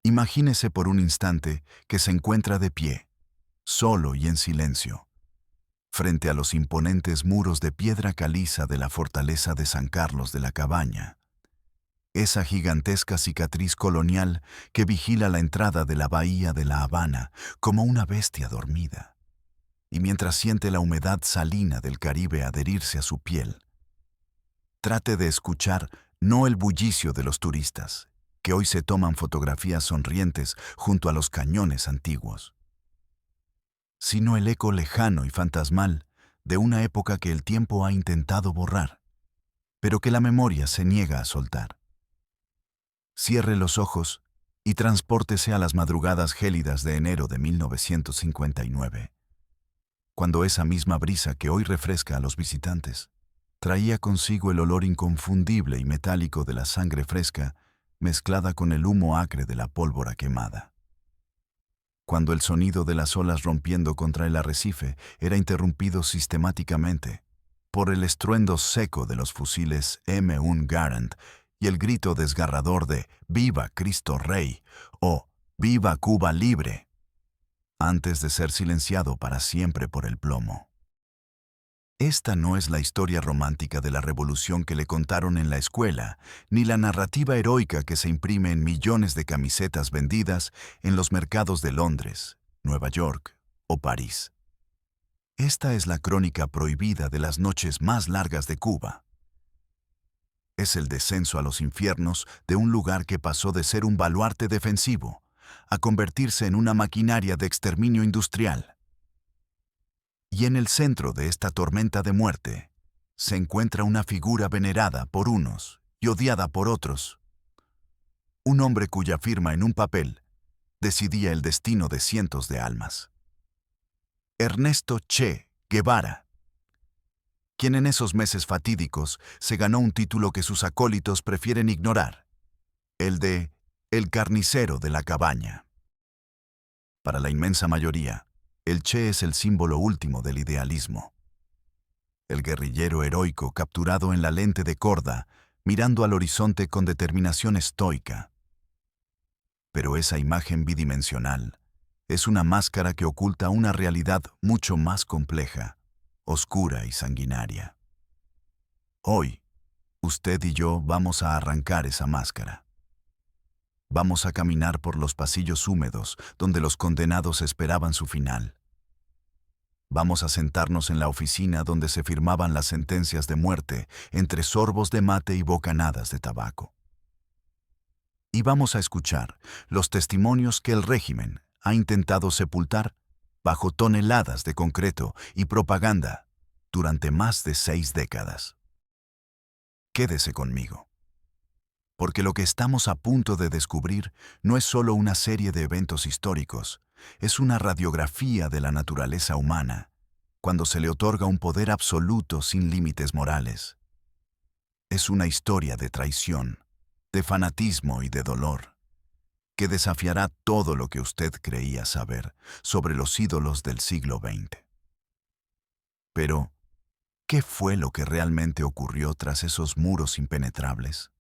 Imagínese por un instante que se encuentra de pie, solo y en silencio, frente a los imponentes muros de piedra caliza de la fortaleza de San Carlos de la Cabaña, esa gigantesca cicatriz colonial que vigila la entrada de la bahía de La Habana como una bestia dormida. Y mientras siente la humedad salina del Caribe adherirse a su piel, trate de escuchar no el bullicio de los turistas, que hoy se toman fotografías sonrientes junto a los cañones antiguos, sino el eco lejano y fantasmal de una época que el tiempo ha intentado borrar, pero que la memoria se niega a soltar. Cierre los ojos y transpórtese a las madrugadas gélidas de enero de 1959, cuando esa misma brisa que hoy refresca a los visitantes traía consigo el olor inconfundible y metálico de la sangre fresca mezclada con el humo acre de la pólvora quemada. Cuando el sonido de las olas rompiendo contra el arrecife era interrumpido sistemáticamente por el estruendo seco de los fusiles M1 Garand y el grito desgarrador de «¡Viva Cristo Rey!» o «¡Viva Cuba Libre!», antes de ser silenciado para siempre por el plomo. Esta no es la historia romántica de la revolución que le contaron en la escuela, ni la narrativa heroica que se imprime en millones de camisetas vendidas en los mercados de Londres, Nueva York o París. Esta es la crónica prohibida de las noches más largas de Cuba. Es el descenso a los infiernos de un lugar que pasó de ser un baluarte defensivo a convertirse en una maquinaria de exterminio industrial. Y en el centro de esta tormenta de muerte se encuentra una figura venerada por unos y odiada por otros. Un hombre cuya firma en un papel decidía el destino de cientos de almas. Ernesto Che Guevara, quien en esos meses fatídicos se ganó un título que sus acólitos prefieren ignorar, el de El Carnicero de la Cabaña. Para la inmensa mayoría, el Che es el símbolo último del idealismo. El guerrillero heroico capturado en la lente de Korda, mirando al horizonte con determinación estoica. Pero esa imagen bidimensional es una máscara que oculta una realidad mucho más compleja, oscura y sanguinaria. Hoy, usted y yo vamos a arrancar esa máscara. Vamos a caminar por los pasillos húmedos donde los condenados esperaban su final. Vamos a sentarnos en la oficina donde se firmaban las sentencias de muerte entre sorbos de mate y bocanadas de tabaco. Y vamos a escuchar los testimonios que el régimen ha intentado sepultar bajo toneladas de concreto y propaganda durante más de 6 décadas. Quédese conmigo, porque lo que estamos a punto de descubrir no es solo una serie de eventos históricos, es una radiografía de la naturaleza humana, cuando se le otorga un poder absoluto sin límites morales. Es una historia de traición, de fanatismo y de dolor, que desafiará todo lo que usted creía saber sobre los ídolos del siglo XX. Pero, ¿qué fue lo que realmente ocurrió tras esos muros impenetrables?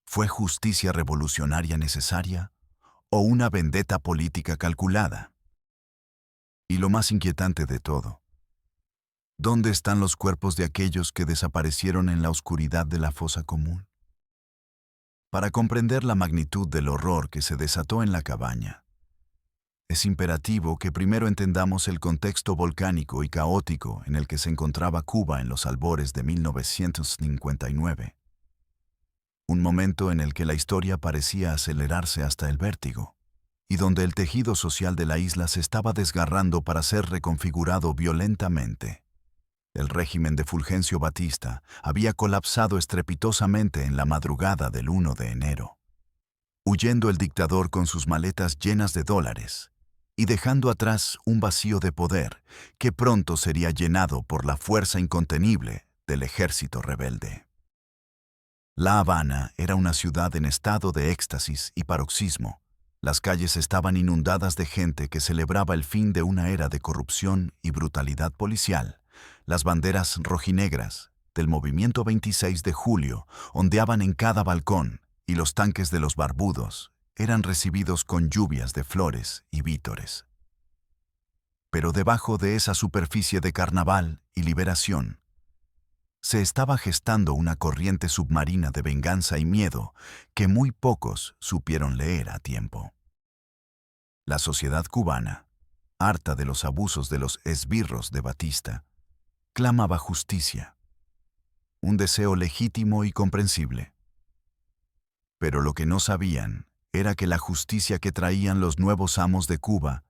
¿Fue justicia revolucionaria necesaria o una vendetta política calculada? Y lo más inquietante de todo, ¿dónde están los cuerpos de aquellos que desaparecieron en la oscuridad de la fosa común? Para comprender la magnitud del horror que se desató en la cabaña, es imperativo que primero entendamos el contexto volcánico y caótico en el que se encontraba Cuba en los albores de 1959. Un momento en el que la historia parecía acelerarse hasta el vértigo, y donde el tejido social de la isla se estaba desgarrando para ser reconfigurado violentamente. El régimen de Fulgencio Batista había colapsado estrepitosamente en la madrugada del 1 de enero, huyendo el dictador con sus maletas llenas de dólares y dejando atrás un vacío de poder que pronto sería llenado por la fuerza incontenible del ejército rebelde. La Habana era una ciudad en estado de éxtasis y paroxismo. Las calles estaban inundadas de gente que celebraba el fin de una era de corrupción y brutalidad policial. Las banderas rojinegras del movimiento 26 de julio ondeaban en cada balcón y los tanques de los barbudos eran recibidos con lluvias de flores y vítores. Pero debajo de esa superficie de carnaval y liberación, se estaba gestando una corriente submarina de venganza y miedo que muy pocos supieron leer a tiempo. La sociedad cubana, harta de los abusos de los esbirros de Batista, clamaba justicia, un deseo legítimo y comprensible. Pero lo que no sabían era que la justicia que traían los nuevos amos de Cuba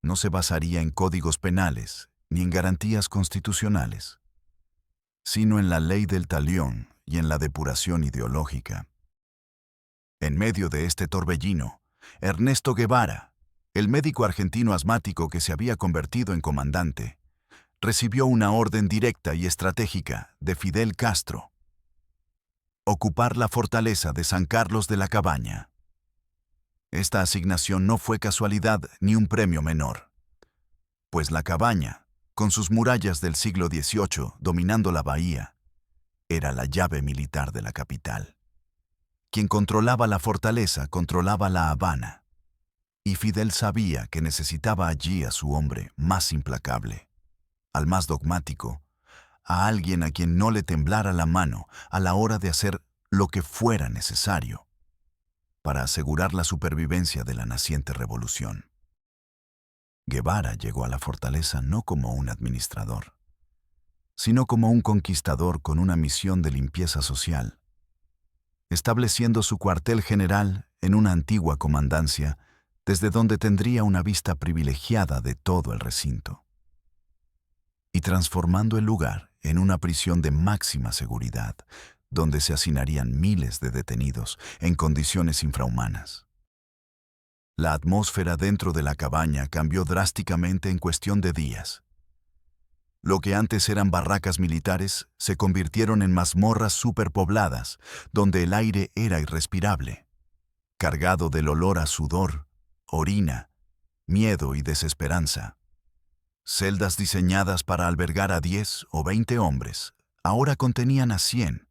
no se basaría en códigos penales ni en garantías constitucionales, sino en la ley del talión y en la depuración ideológica. En medio de este torbellino, Ernesto Guevara, el médico argentino asmático que se había convertido en comandante, recibió una orden directa y estratégica de Fidel Castro: ocupar la fortaleza de San Carlos de la Cabaña. Esta asignación no fue casualidad ni un premio menor, pues la Cabaña, con sus murallas del siglo XVIII dominando la bahía, era la llave militar de la capital. Quien controlaba la fortaleza controlaba La Habana, y Fidel sabía que necesitaba allí a su hombre más implacable, al más dogmático, a alguien a quien no le temblara la mano a la hora de hacer lo que fuera necesario para asegurar la supervivencia de la naciente revolución. Guevara llegó a la fortaleza no como un administrador, sino como un conquistador con una misión de limpieza social, estableciendo su cuartel general en una antigua comandancia desde donde tendría una vista privilegiada de todo el recinto, y transformando el lugar en una prisión de máxima seguridad, donde se hacinarían miles de detenidos en condiciones infrahumanas. La atmósfera dentro de la cabaña cambió drásticamente en cuestión de días. Lo que antes eran barracas militares se convirtieron en mazmorras superpobladas, donde el aire era irrespirable, cargado del olor a sudor, orina, miedo y desesperanza. Celdas diseñadas para albergar a 10 o 20 hombres, ahora contenían a 100,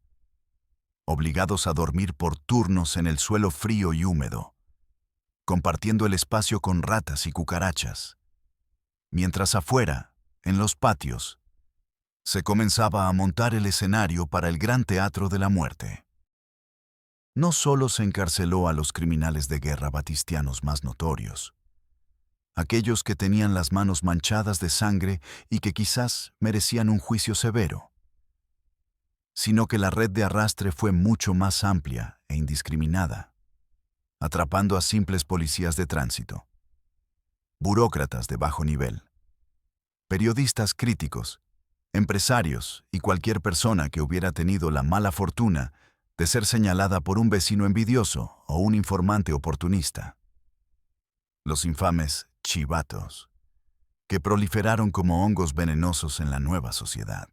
obligados a dormir por turnos en el suelo frío y húmedo, compartiendo el espacio con ratas y cucarachas, mientras afuera, en los patios, se comenzaba a montar el escenario para el gran teatro de la muerte. No solo se encarceló a los criminales de guerra batistianos más notorios, aquellos que tenían las manos manchadas de sangre y que quizás merecían un juicio severo, sino que la red de arrastre fue mucho más amplia e indiscriminada, atrapando a simples policías de tránsito, burócratas de bajo nivel, periodistas críticos, empresarios y cualquier persona que hubiera tenido la mala fortuna de ser señalada por un vecino envidioso o un informante oportunista. Los infames chivatos, que proliferaron como hongos venenosos en la nueva sociedad.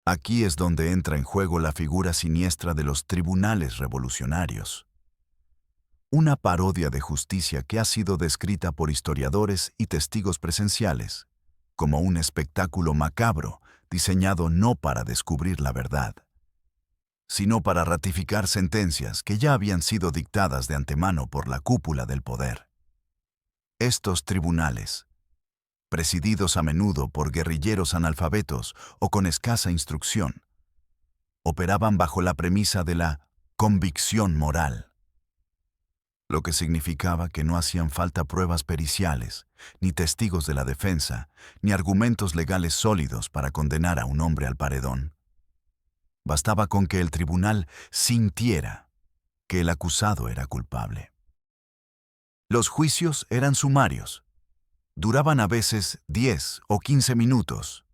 Aquí es donde entra en juego la figura siniestra de los tribunales revolucionarios. Una parodia de justicia que ha sido descrita por historiadores y testigos presenciales como un espectáculo macabro diseñado no para descubrir la verdad, sino para ratificar sentencias que ya habían sido dictadas de antemano por la cúpula del poder. Estos tribunales, presididos a menudo por guerrilleros analfabetos o con escasa instrucción, operaban bajo la premisa de la convicción moral, lo que significaba que no hacían falta pruebas periciales, ni testigos de la defensa, ni argumentos legales sólidos para condenar a un hombre al paredón. Bastaba con que el tribunal sintiera que el acusado era culpable. Los juicios eran sumarios. Duraban a veces 10 o 15 minutos,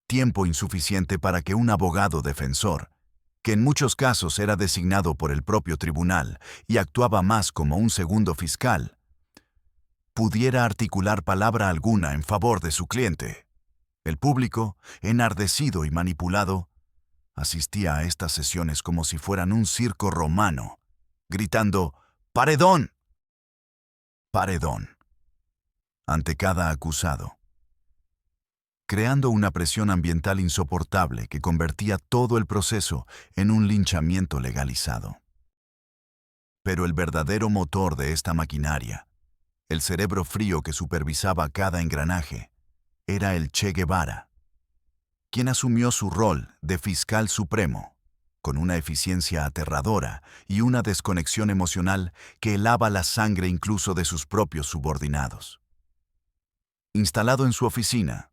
tiempo insuficiente para que un abogado defensor, que en muchos casos era designado por el propio tribunal y actuaba más como un segundo fiscal, pudiera articular palabra alguna en favor de su cliente. El público, enardecido y manipulado, asistía a estas sesiones como si fueran un circo romano, gritando «¡Paredón! ¡Paredón!» ante cada acusado, creando una presión ambiental insoportable que convertía todo el proceso en un linchamiento legalizado. Pero el verdadero motor de esta maquinaria, el cerebro frío que supervisaba cada engranaje, era el Che Guevara, quien asumió su rol de fiscal supremo, con una eficiencia aterradora y una desconexión emocional que helaba la sangre incluso de sus propios subordinados. Instalado en su oficina,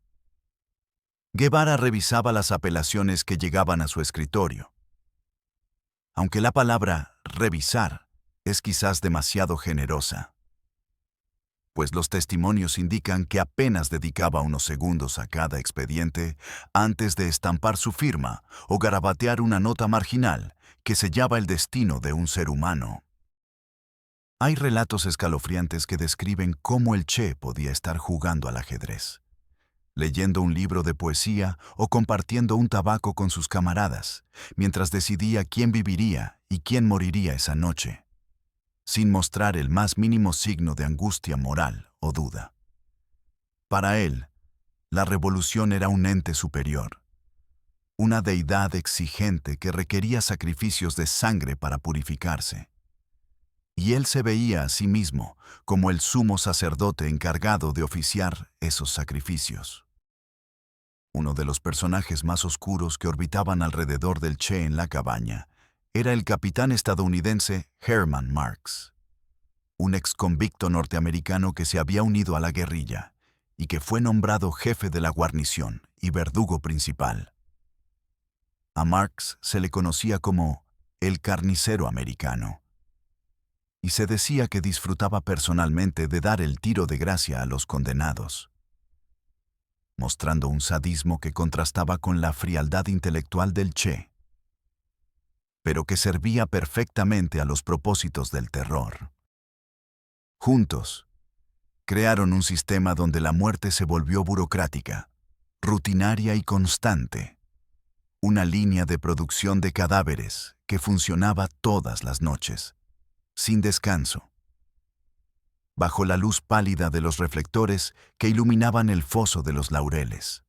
Guevara revisaba las apelaciones que llegaban a su escritorio. Aunque la palabra revisar es quizás demasiado generosa, pues los testimonios indican que apenas dedicaba unos segundos a cada expediente antes de estampar su firma o garabatear una nota marginal que sellaba el destino de un ser humano. Hay relatos escalofriantes que describen cómo el Che podía estar jugando al ajedrez, leyendo un libro de poesía o compartiendo un tabaco con sus camaradas, mientras decidía quién viviría y quién moriría esa noche, sin mostrar el más mínimo signo de angustia moral o duda. Para él, la revolución era un ente superior, una deidad exigente que requería sacrificios de sangre para purificarse. Y él se veía a sí mismo como el sumo sacerdote encargado de oficiar esos sacrificios. Uno de los personajes más oscuros que orbitaban alrededor del Che en la cabaña era el capitán estadounidense Herman Marks, un exconvicto norteamericano que se había unido a la guerrilla y que fue nombrado jefe de la guarnición y verdugo principal. A Marks se le conocía como el carnicero americano, y se decía que disfrutaba personalmente de dar el tiro de gracia a los condenados, mostrando un sadismo que contrastaba con la frialdad intelectual del Che, pero que servía perfectamente a los propósitos del terror. Juntos, crearon un sistema donde la muerte se volvió burocrática, rutinaria y constante, una línea de producción de cadáveres que funcionaba todas las noches, sin descanso, bajo la luz pálida de los reflectores que iluminaban el foso de los laureles.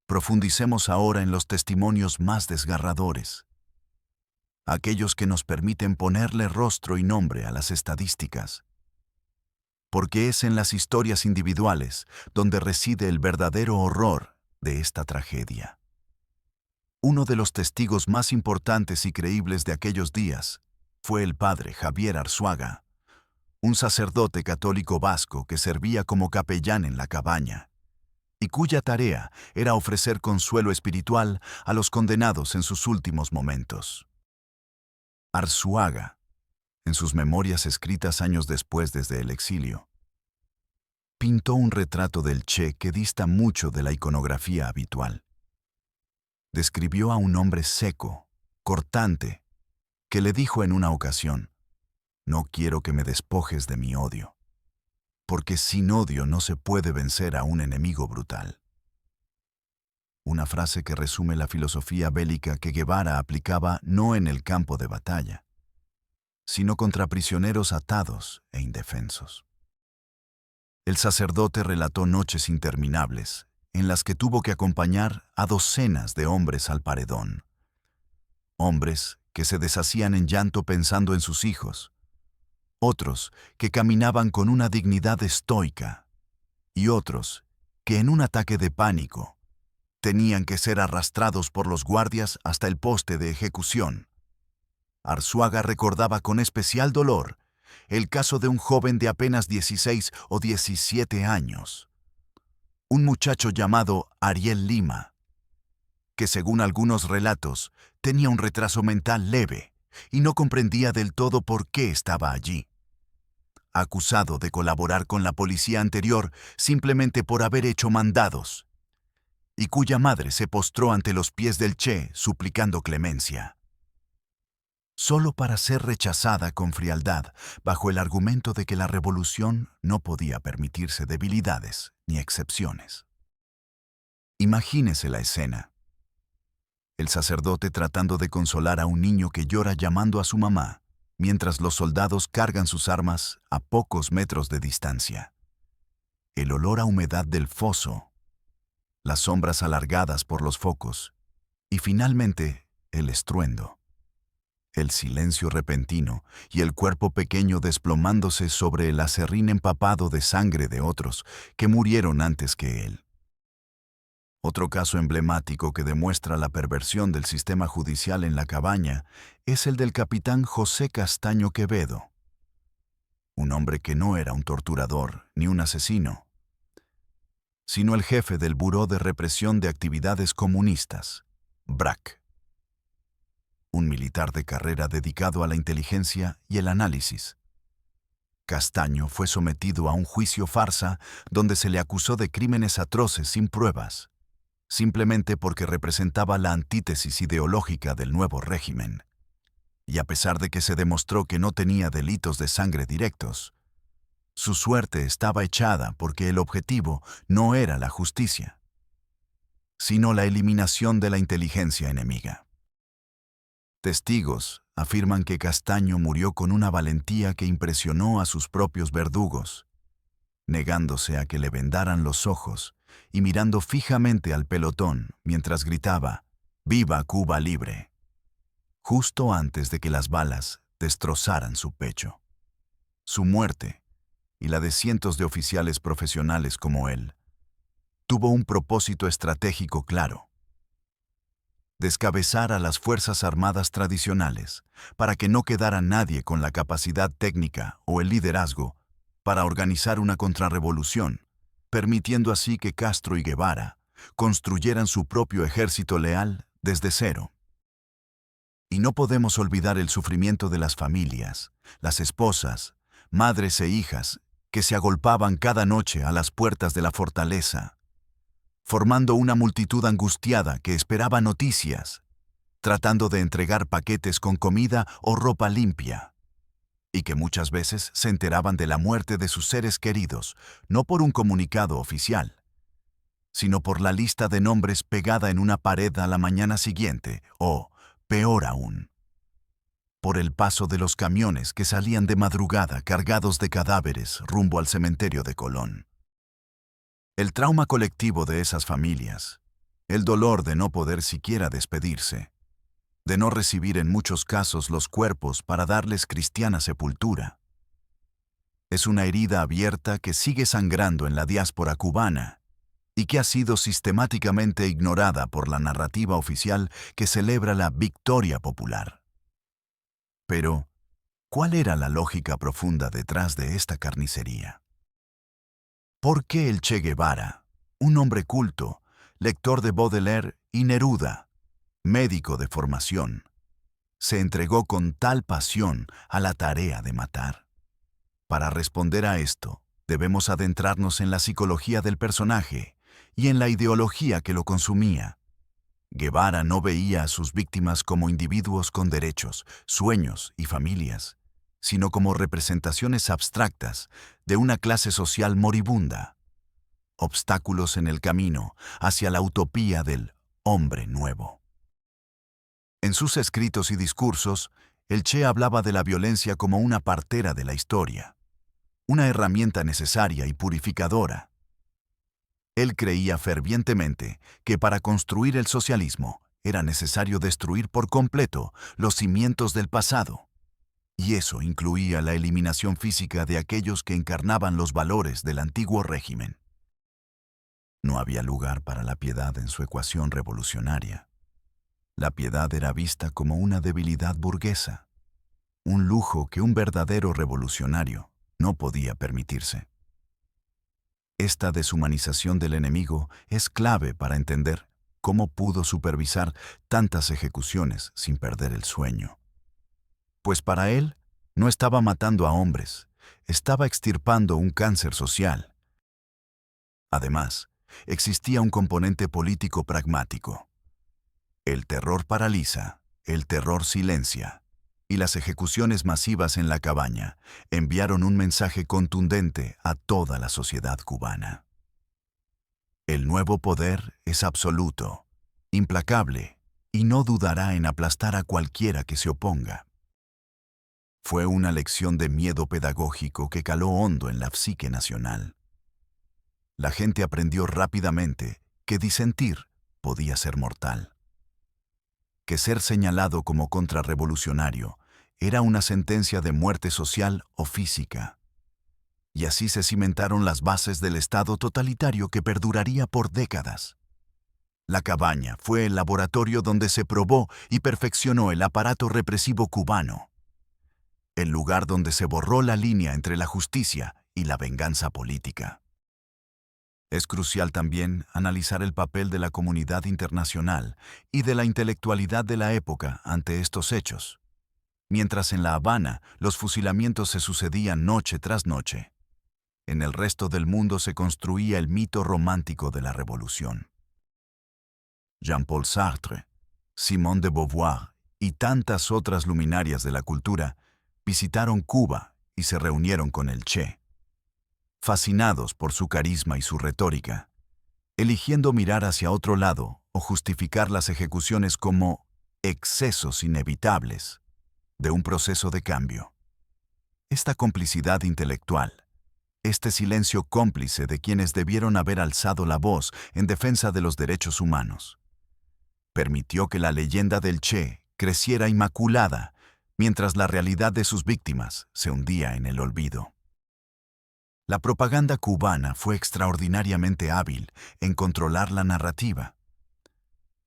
Profundicemos ahora en los testimonios más desgarradores, aquellos que nos permiten ponerle rostro y nombre a las estadísticas, porque es en las historias individuales donde reside el verdadero horror de esta tragedia. Uno de los testigos más importantes y creíbles de aquellos días fue el padre Javier Arzuaga, un sacerdote católico vasco que servía como capellán en la cabaña, y cuya tarea era ofrecer consuelo espiritual a los condenados en sus últimos momentos. Arzuaga, en sus memorias escritas años después desde el exilio, pintó un retrato del Che que dista mucho de la iconografía habitual. Describió a un hombre seco, cortante, que le dijo en una ocasión: «No quiero que me despojes de mi odio, porque sin odio no se puede vencer a un enemigo brutal». Una frase que resume la filosofía bélica que Guevara aplicaba no en el campo de batalla, sino contra prisioneros atados e indefensos. El sacerdote relató noches interminables en las que tuvo que acompañar a docenas de hombres al paredón. Hombres que se deshacían en llanto pensando en sus hijos, otros que caminaban con una dignidad estoica, y otros que en un ataque de pánico tenían que ser arrastrados por los guardias hasta el poste de ejecución. Arzuaga recordaba con especial dolor el caso de un joven de apenas 16 o 17 años, un muchacho llamado Ariel Lima, que según algunos relatos tenía un retraso mental leve y no comprendía del todo por qué estaba allí, acusado de colaborar con la policía anterior simplemente por haber hecho mandados, y cuya madre se postró ante los pies del Che suplicando clemencia, solo para ser rechazada con frialdad bajo el argumento de que la revolución no podía permitirse debilidades ni excepciones. Imagínese la escena. El sacerdote tratando de consolar a un niño que llora llamando a su mamá, mientras los soldados cargan sus armas a pocos metros de distancia. El olor a humedad del foso, las sombras alargadas por los focos y finalmente el estruendo. el silencio repentino y el cuerpo pequeño desplomándose sobre el aserrín empapado de sangre de otros que murieron antes que él. Otro caso emblemático que demuestra la perversión del sistema judicial en la cabaña es el del capitán José Castaño Quevedo, un hombre que no era un torturador ni un asesino, sino el jefe del Buró de Represión de Actividades Comunistas, BRAC, un militar de carrera dedicado a la inteligencia y el análisis. Castaño fue sometido a un juicio farsa donde se le acusó de crímenes atroces sin pruebas, simplemente porque representaba la antítesis ideológica del nuevo régimen. Y a pesar de que se demostró que no tenía delitos de sangre directos, su suerte estaba echada porque el objetivo no era la justicia, sino la eliminación de la inteligencia enemiga. Testigos afirman que Castaño murió con una valentía que impresionó a sus propios verdugos, negándose a que le vendaran los ojos y mirando fijamente al pelotón mientras gritaba «¡Viva Cuba libre!», justo antes de que las balas destrozaran su pecho. Su muerte, y la de cientos de oficiales profesionales como él, tuvo un propósito estratégico claro: descabezar a las Fuerzas Armadas tradicionales para que no quedara nadie con la capacidad técnica o el liderazgo para organizar una contrarrevolución, permitiendo así que Castro y Guevara construyeran su propio ejército leal desde cero. Y no podemos olvidar el sufrimiento de las familias, las esposas, madres e hijas que se agolpaban cada noche a las puertas de la fortaleza, formando una multitud angustiada que esperaba noticias, tratando de entregar paquetes con comida o ropa limpia, y que muchas veces se enteraban de la muerte de sus seres queridos, no por un comunicado oficial, sino por la lista de nombres pegada en una pared a la mañana siguiente, o, peor aún, por el paso de los camiones que salían de madrugada cargados de cadáveres rumbo al cementerio de Colón. El trauma colectivo de esas familias, el dolor de no poder siquiera despedirse, de no recibir en muchos casos los cuerpos para darles cristiana sepultura, es una herida abierta que sigue sangrando en la diáspora cubana y que ha sido sistemáticamente ignorada por la narrativa oficial que celebra la victoria popular. Pero, ¿cuál era la lógica profunda detrás de esta carnicería? ¿Por qué el Che Guevara, un hombre culto, lector de Baudelaire y Neruda, médico de formación, se entregó con tal pasión a la tarea de matar? Para responder a esto, debemos adentrarnos en la psicología del personaje y en la ideología que lo consumía. Guevara no veía a sus víctimas como individuos con derechos, sueños y familias, sino como representaciones abstractas de una clase social moribunda, obstáculos en el camino hacia la utopía del hombre nuevo. En sus escritos y discursos, el Che hablaba de la violencia como una partera de la historia, una herramienta necesaria y purificadora. Él creía fervientemente que para construir el socialismo era necesario destruir por completo los cimientos del pasado, y eso incluía la eliminación física de aquellos que encarnaban los valores del antiguo régimen. No había lugar para la piedad en su ecuación revolucionaria. La piedad era vista como una debilidad burguesa, un lujo que un verdadero revolucionario no podía permitirse. Esta deshumanización del enemigo es clave para entender cómo pudo supervisar tantas ejecuciones sin perder el sueño. Pues para él no estaba matando a hombres, estaba extirpando un cáncer social. Además, existía un componente político pragmático. El terror paraliza, el terror silencia, y las ejecuciones masivas en la cabaña enviaron un mensaje contundente a toda la sociedad cubana. El nuevo poder es absoluto, implacable, y no dudará en aplastar a cualquiera que se oponga. Fue una lección de miedo pedagógico que caló hondo en la psique nacional. La gente aprendió rápidamente que disentir podía ser mortal, que ser señalado como contrarrevolucionario era una sentencia de muerte social o física. Y así se cimentaron las bases del Estado totalitario que perduraría por décadas. La Cabaña fue el laboratorio donde se probó y perfeccionó el aparato represivo cubano, el lugar donde se borró la línea entre la justicia y la venganza política. Es crucial también analizar el papel de la comunidad internacional y de la intelectualidad de la época ante estos hechos. Mientras en La Habana los fusilamientos se sucedían noche tras noche, en el resto del mundo se construía el mito romántico de la revolución. Jean-Paul Sartre, Simone de Beauvoir y tantas otras luminarias de la cultura visitaron Cuba y se reunieron con el Che, fascinados por su carisma y su retórica, eligiendo mirar hacia otro lado o justificar las ejecuciones como excesos inevitables de un proceso de cambio. Esta complicidad intelectual, este silencio cómplice de quienes debieron haber alzado la voz en defensa de los derechos humanos, permitió que la leyenda del Che creciera inmaculada mientras la realidad de sus víctimas se hundía en el olvido. La propaganda cubana fue extraordinariamente hábil en controlar la narrativa,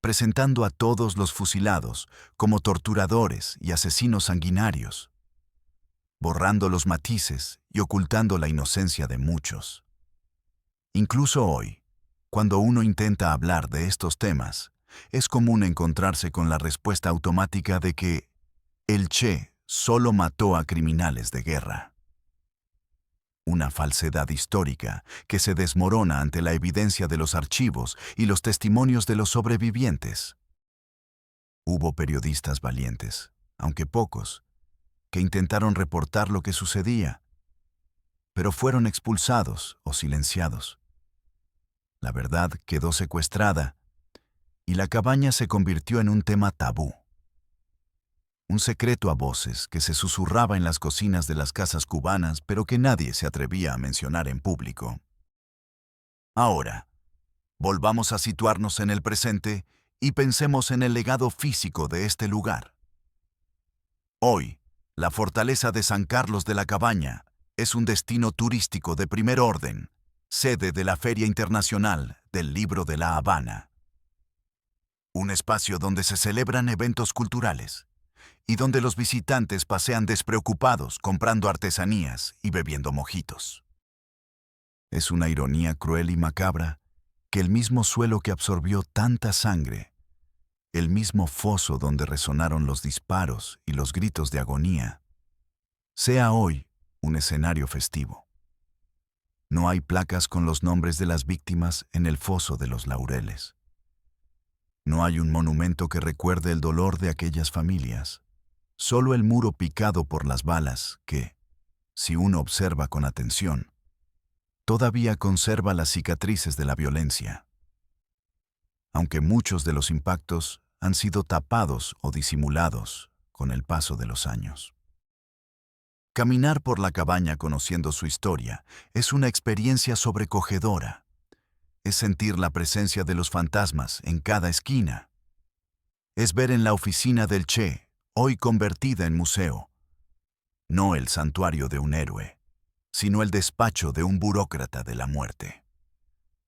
presentando a todos los fusilados como torturadores y asesinos sanguinarios, borrando los matices y ocultando la inocencia de muchos. Incluso hoy, cuando uno intenta hablar de estos temas, es común encontrarse con la respuesta automática de que el Che solo mató a criminales de guerra. Una falsedad histórica que se desmorona ante la evidencia de los archivos y los testimonios de los sobrevivientes. Hubo periodistas valientes, aunque pocos, que intentaron reportar lo que sucedía, pero fueron expulsados o silenciados. La verdad quedó secuestrada y la Cabaña se convirtió en un tema tabú. Un secreto a voces que se susurraba en las cocinas de las casas cubanas, pero que nadie se atrevía a mencionar en público. Ahora, volvamos a situarnos en el presente y pensemos en el legado físico de este lugar. Hoy, la fortaleza de San Carlos de la Cabaña es un destino turístico de primer orden, sede de la Feria Internacional del Libro de La Habana. Un espacio donde se celebran eventos culturales y donde los visitantes pasean despreocupados comprando artesanías y bebiendo mojitos. Es una ironía cruel y macabra que el mismo suelo que absorbió tanta sangre, el mismo foso donde resonaron los disparos y los gritos de agonía, sea hoy un escenario festivo. No hay placas con los nombres de las víctimas en el foso de los Laureles. No hay un monumento que recuerde el dolor de aquellas familias, solo el muro picado por las balas que, si uno observa con atención, todavía conserva las cicatrices de la violencia, aunque muchos de los impactos han sido tapados o disimulados con el paso de los años. Caminar por la Cabaña conociendo su historia es una experiencia sobrecogedora. Es sentir la presencia de los fantasmas en cada esquina. Es ver en la oficina del Che, hoy convertida en museo, no el santuario de un héroe, sino el despacho de un burócrata de la muerte.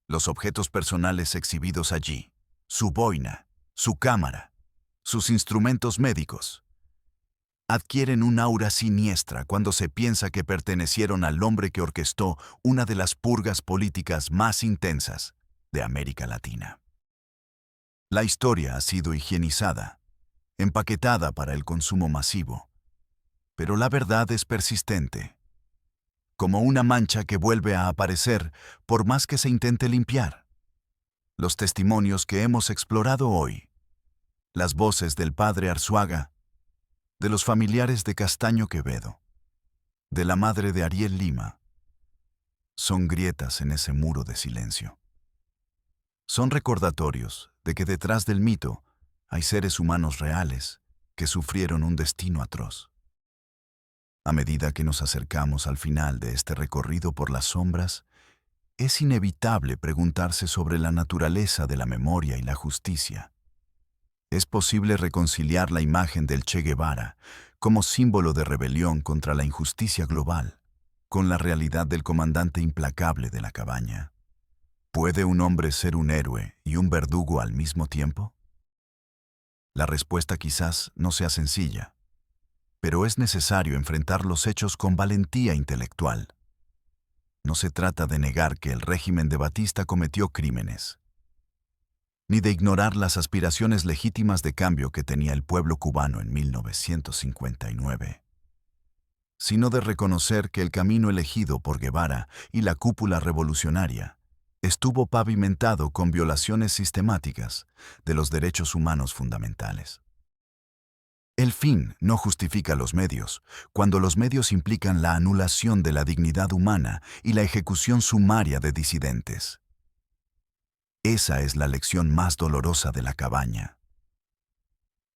Los objetos personales exhibidos allí, su boina, su cámara, sus instrumentos médicos, adquieren un aura siniestra cuando se piensa que pertenecieron al hombre que orquestó una de las purgas políticas más intensas de América Latina. La historia ha sido higienizada, empaquetada para el consumo masivo, pero la verdad es persistente, como una mancha que vuelve a aparecer por más que se intente limpiar. Los testimonios que hemos explorado hoy, las voces del padre Arzuaga, de los familiares de Castaño Quevedo, de la madre de Ariel Lima, son grietas en ese muro de silencio. Son recordatorios de que detrás del mito hay seres humanos reales que sufrieron un destino atroz. A medida que nos acercamos al final de este recorrido por las sombras, es inevitable preguntarse sobre la naturaleza de la memoria y la justicia. es posible reconciliar la imagen del Che Guevara como símbolo de rebelión contra la injusticia global con la realidad del comandante implacable de la cabaña. ¿Puede un hombre ser un héroe y un verdugo al mismo tiempo? La respuesta quizás no sea sencilla, pero es necesario enfrentar los hechos con valentía intelectual. No se trata de negar que el régimen de Batista cometió crímenes, ni de ignorar las aspiraciones legítimas de cambio que tenía el pueblo cubano en 1959, sino de reconocer que el camino elegido por Guevara y la cúpula revolucionaria estuvo pavimentado con violaciones sistemáticas de los derechos humanos fundamentales. El fin no justifica los medios, cuando los medios implican la anulación de la dignidad humana y la ejecución sumaria de disidentes. Esa es la lección más dolorosa de la cabaña.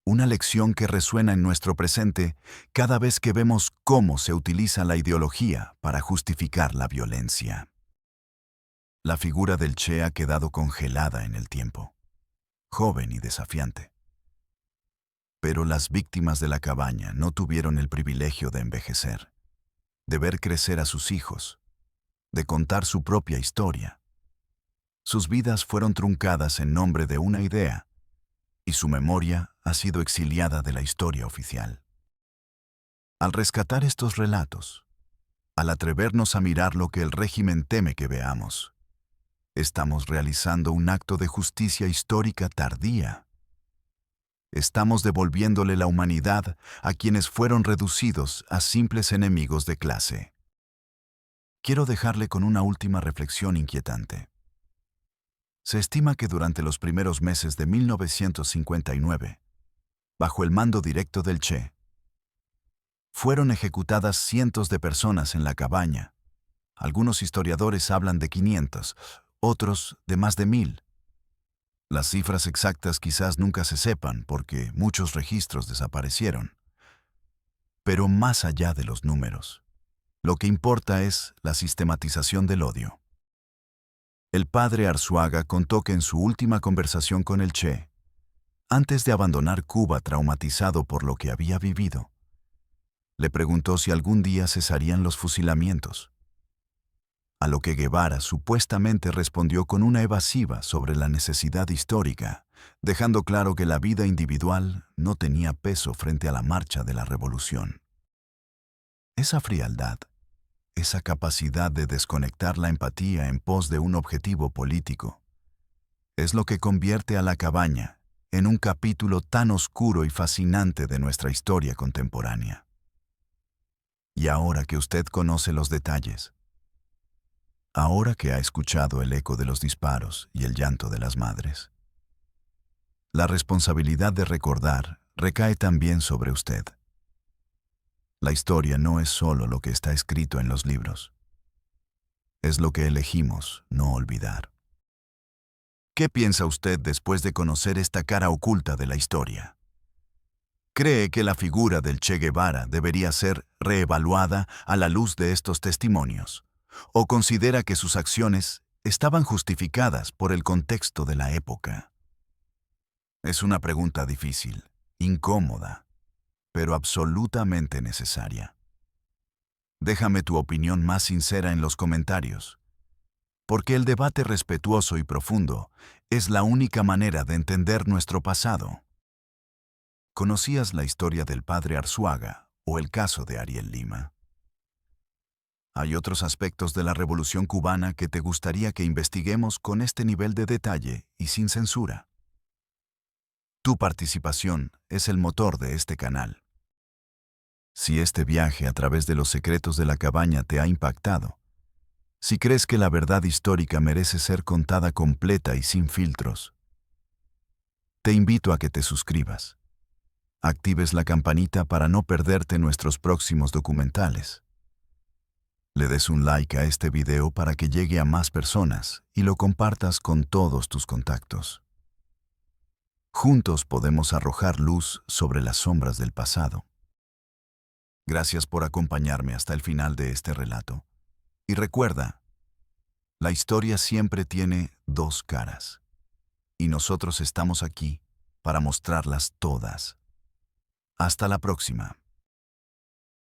Una lección que resuena en nuestro presente cada vez que vemos cómo se utiliza la ideología para justificar la violencia. La figura del Che ha quedado congelada en el tiempo, joven y desafiante. Pero las víctimas de la cabaña no tuvieron el privilegio de envejecer, de ver crecer a sus hijos, de contar su propia historia. Sus vidas fueron truncadas en nombre de una idea, y su memoria ha sido exiliada de la historia oficial. Al rescatar estos relatos, al atrevernos a mirar lo que el régimen teme que veamos, estamos realizando un acto de justicia histórica tardía. Estamos devolviéndole la humanidad a quienes fueron reducidos a simples enemigos de clase. Quiero dejarle con una última reflexión inquietante. Se estima que durante los primeros meses de 1959, bajo el mando directo del Che, fueron ejecutadas cientos de personas en la cabaña. Algunos historiadores hablan de 500, otros de más de 1000. Las cifras exactas quizás nunca se sepan porque muchos registros desaparecieron. Pero más allá de los números, lo que importa es la sistematización del odio. El padre Arzuaga contó que en su última conversación con el Che, antes de abandonar Cuba traumatizado por lo que había vivido, le preguntó si algún día cesarían los fusilamientos. A lo que Guevara supuestamente respondió con una evasiva sobre la necesidad histórica, dejando claro que la vida individual no tenía peso frente a la marcha de la revolución. Esa frialdad, esa capacidad de desconectar la empatía en pos de un objetivo político, es lo que convierte a la cabaña en un capítulo tan oscuro y fascinante de nuestra historia contemporánea. Y ahora que usted conoce los detalles, ahora que ha escuchado el eco de los disparos y el llanto de las madres, la responsabilidad de recordar recae también sobre usted. La historia no es solo lo que está escrito en los libros. Es lo que elegimos no olvidar. ¿Qué piensa usted después de conocer esta cara oculta de la historia? ¿Cree que la figura del Che Guevara debería ser reevaluada a la luz de estos testimonios? ¿O considera que sus acciones estaban justificadas por el contexto de la época? Es una pregunta difícil, incómoda, pero absolutamente necesaria. Déjame tu opinión más sincera en los comentarios, porque el debate respetuoso y profundo es la única manera de entender nuestro pasado. ¿Conocías la historia del padre Arzuaga o el caso de Ariel Lima? ¿Hay otros aspectos de la Revolución cubana que te gustaría que investiguemos con este nivel de detalle y sin censura? Tu participación es el motor de este canal. Si este viaje a través de los secretos de la cabaña te ha impactado, si crees que la verdad histórica merece ser contada completa y sin filtros, te invito a que te suscribas, actives la campanita para no perderte nuestros próximos documentales, le des un like a este video para que llegue a más personas y lo compartas con todos tus contactos. Juntos podemos arrojar luz sobre las sombras del pasado. Gracias por acompañarme hasta el final de este relato. Y recuerda, la historia siempre tiene dos caras. Y nosotros estamos aquí para mostrarlas todas. Hasta la próxima.